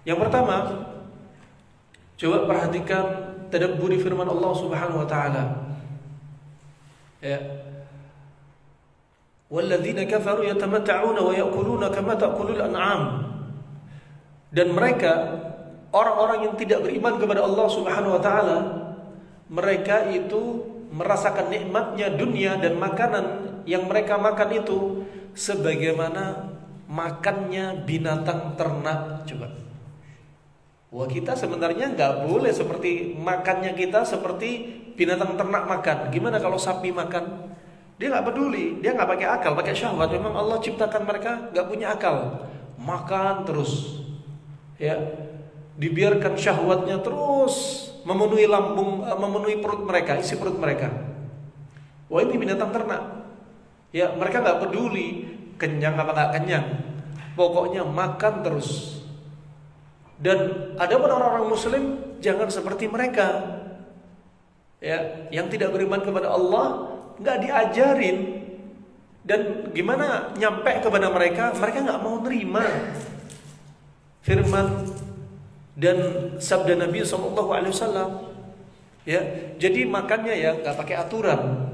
Yang pertama, coba perhatikan tadabburi firman Allah Subhanahu wa taala. Ya. Walladzina kafaru yatamatta'una wa ya'kuluna kama ta'kulul an'am. Dan mereka, orang-orang yang tidak beriman kepada Allah Subhanahu wa taala, mereka itu merasakan nikmatnya dunia dan makanan yang mereka makan itu sebagaimana makannya binatang ternak. Coba. Wah, kita sebenarnya nggak boleh seperti makannya kita seperti binatang ternak makan. Gimana kalau sapi makan? Dia nggak peduli, dia nggak pakai akal, pakai syahwat. Memang Allah ciptakan mereka nggak punya akal, makan terus, ya, dibiarkan syahwatnya terus memenuhi lambung, memenuhi perut mereka, isi perut mereka. Wah, ini binatang ternak. Ya, mereka nggak peduli kenyang apa nggak kenyang, pokoknya makan terus. Dan ada pun orang-orang Muslim jangan seperti mereka, ya, yang tidak beriman kepada Allah, nggak diajarin. Dan gimana nyampe kepada mereka, mereka nggak mau nerima firman dan sabda Nabi SAW. Ya, jadi makannya ya nggak pakai aturan.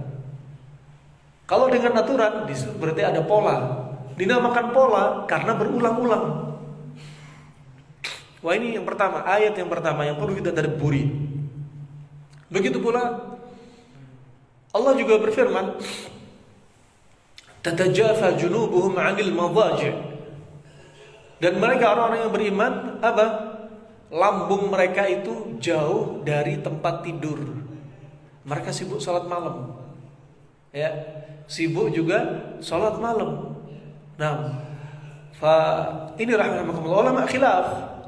Kalau dengan aturan, disitu berarti ada pola. Dinamakan pola karena berulang-ulang. Wah, ini yang pertama, ayat yang pertama yang perlu kita tadabburi. Begitu pula Allah juga berfirman, tatajafa junubuhum 'anil madaji'. Dan mereka orang-orang yang beriman apa? Lambung mereka itu jauh dari tempat tidur. Mereka sibuk salat malam. Ya, sibuk juga salat malam. Nah, ini rahimahumullah, ulama khilaf.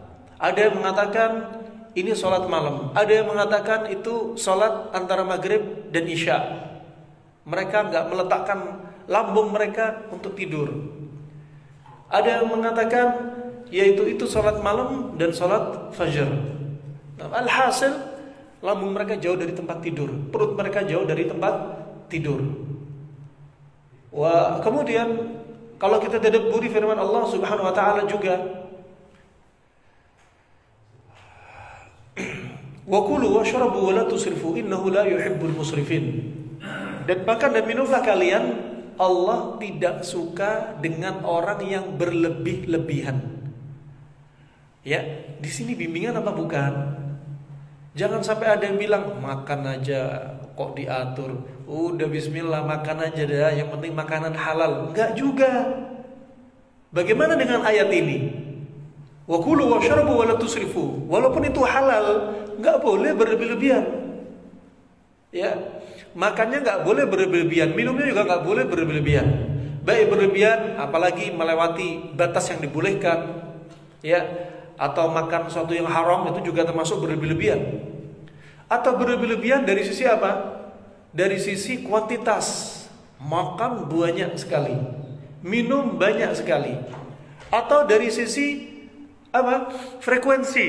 Ada yang mengatakan ini sholat malam, ada yang mengatakan itu sholat antara maghrib dan isya. Mereka nggak meletakkan lambung mereka untuk tidur. Ada yang mengatakan yaitu itu sholat malam dan sholat fajar. Nah, alhasil lambung mereka jauh dari tempat tidur, perut mereka jauh dari tempat tidur. Wah, kemudian kalau kita tadabburi firman Allah Subhanahu wa taala juga, wa kulu washrabu wa la tusrifu innahu la yuhibbul musrifin. Dan makan dan minumlah kalian, Allah tidak suka dengan orang yang berlebih-lebihan. Ya, di sini bimbingan apa bukan? Jangan sampai ada yang bilang makan aja kok diatur. Udah bismillah makan aja dah, yang penting makanan halal. Enggak juga. Bagaimana dengan ayat ini? Wa kulu washrabu wa la tusrifu. Walaupun itu halal, enggak boleh berlebih-lebihan. Ya, makannya enggak boleh berlebih-lebihan, minumnya juga enggak boleh berlebih-lebihan. Baik berlebihan apalagi melewati batas yang dibolehkan, ya, atau makan sesuatu yang haram itu juga termasuk berlebih-lebihan. Atau berlebih-lebihan dari sisi apa? Dari sisi kuantitas. Makan banyak sekali, minum banyak sekali. Atau dari sisi apa? Frekuensi.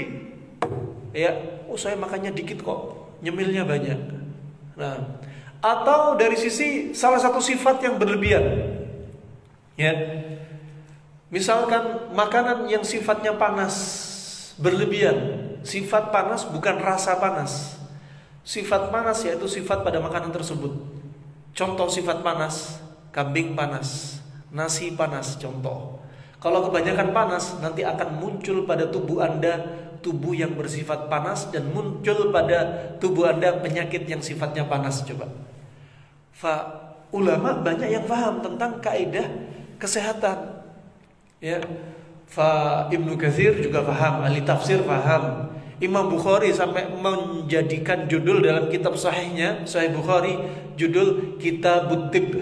Ya, oh saya makannya dikit kok, nyemilnya banyak. Nah, atau dari sisi salah satu sifat yang berlebihan. Ya. Misalkan makanan yang sifatnya panas berlebihan. Sifat panas bukan rasa panas. Sifat panas yaitu sifat pada makanan tersebut. Contoh sifat panas, kambing panas, nasi panas contoh. Kalau kebanyakan panas, nanti akan muncul pada tubuh Anda tubuh yang bersifat panas, dan muncul pada tubuh Anda penyakit yang sifatnya panas. Coba. Ulama banyak yang paham tentang kaidah kesehatan. Ya. Ibnu Katsir juga paham, ahli tafsir paham. Imam Bukhari sampai menjadikan judul dalam kitab sahihnya, Sahih Bukhari, judul Kitabut Tibb,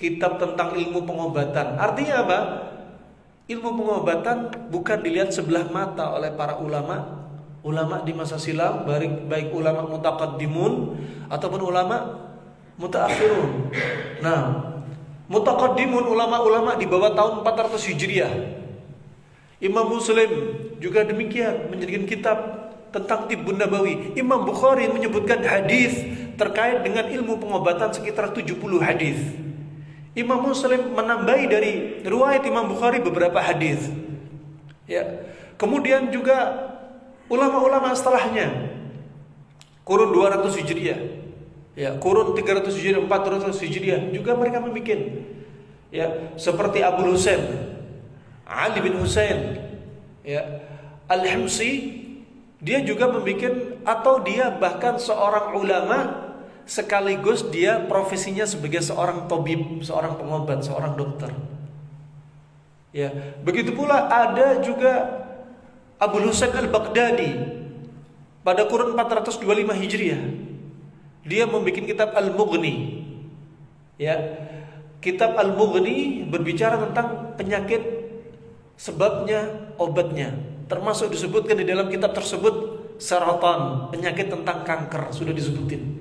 kitab tentang ilmu pengobatan. Artinya apa? Ilmu pengobatan bukan dilihat sebelah mata oleh para ulama di masa silam, baik ulama mutaqaddimun ataupun ulama mutaakhirun. Nah, mutaqaddimun ulama-ulama di bawah tahun 400 Hijriah. Imam Muslim juga demikian menjadikan kitab tentang Tibbun Nabawi. Imam Bukhari menyebutkan hadis terkait dengan ilmu pengobatan sekitar 70 hadis. Imam Muslim menambahi dari riwayat Imam Bukhari beberapa hadis. Ya. Kemudian juga ulama-ulama setelahnya, kurun 200 Hijriah, ya, kurun 300 Hijriah, 400 Hijriah, juga mereka membuat, ya, seperti Abu Husain, Ali bin Husain, ya, Al-Himsi, dia juga membuat, atau dia bahkan seorang ulama sekaligus dia profesinya sebagai seorang tabib, seorang pengobat, seorang dokter. Ya, begitu pula ada juga Abu Husain Al-Baghdadi pada kurun 425 Hijriah. Dia membuat kitab Al-Mughni. Ya, kitab Al-Mughni berbicara tentang penyakit, sebabnya, obatnya. Termasuk disebutkan di dalam kitab tersebut saratan, penyakit tentang kanker, sudah disebutin.